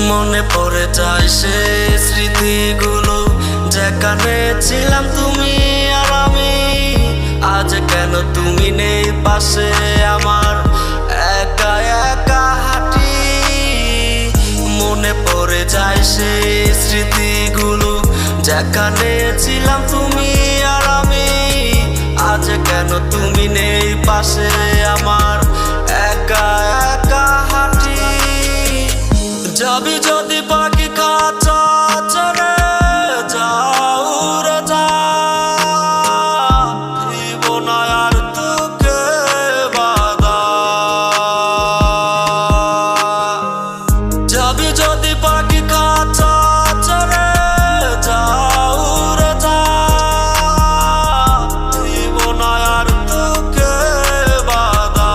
মনে পড়ে যায় সে স্মৃতিগুলো, যেখানে ছিলাম তুমি আর আমি। আজ কেন তুমি নেই পাশে আমার, একা একা হাঁটি। মনে পড়ে যায় সে স্মৃতিগুলো, যেখানে ছিলাম তুমি আর আমি। আজ কেন তুমি নেই পাশে আমার, একা একা হাঁটি। যাবি যদি পাখি খাঁচা ছেড়ে যাও উড়ে যা, দিব না আর তোকে বাধা। যাবি যদি পাখি খাঁচা ছেড়ে যাও উড়ে যা, দিব না আর তোকে বাধা।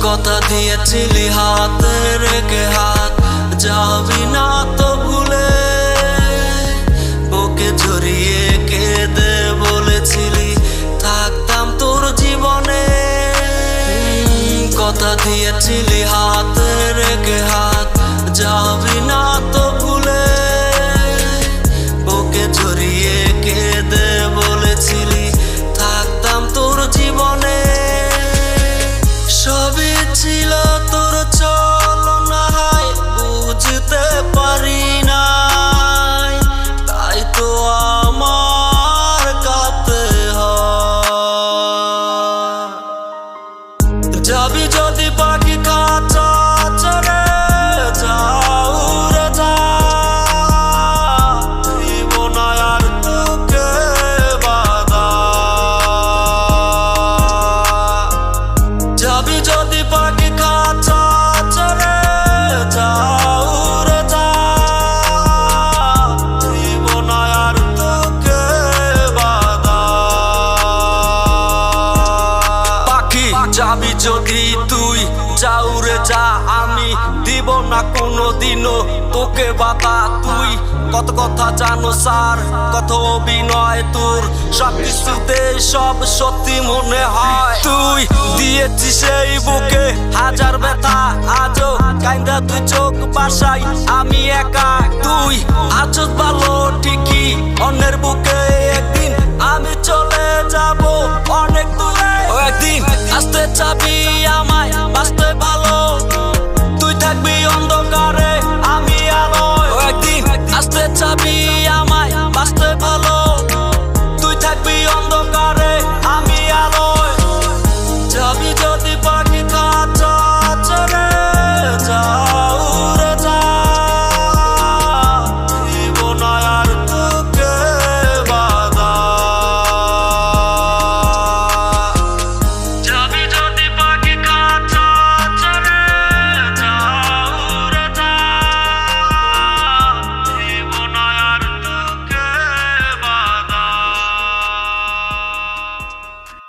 কথা দিয়েছিলি হাতে রেখে হাত, যাবি না তো ভুলে। বুকে জড়িয়ে কেঁদে বলেছিলি থাকতাম তোর জীবনে। কথা দিয়েছিলি হাতে রেখে হাত, যাবি না তো ভুলে। বুকে জড়িয়ে কেঁদে বলেছিলি থাকতাম তোর জীবনে। সবই ছিল তোর চলনায়, বুঝতে পারি নাই, তাই তো আমার কাঁদতে হয়। যাবি যদি পাখি খাঁচা ছেড়ে যাও উড়ে যা, দিব না আর তোকে বাধা। যাবি যদি পাখি খাঁচা ছেড়ে যাও উড়ে যা, দিব না আর তোকে বাধা। পাখি যাবি যদি তুই যা উড়ে যা, আমি দিব না কোনোদিনও তোকে বাধা। তুই কত কথা জানো স্যার, কত অভিনয় তোর, সব কিছুতে সব সত্যি মনে হয়। তুই দিয়েছিস সেই বুকে হাজার ব্যথা, আজও কাইন্দা তুই চোখ বাসাই আমি একা। তুই আছো ভালো ঠিকই অন্যের বুকে, একদিন আমি চলে যাব অনেক দূরে। একদিন আসতে চাবি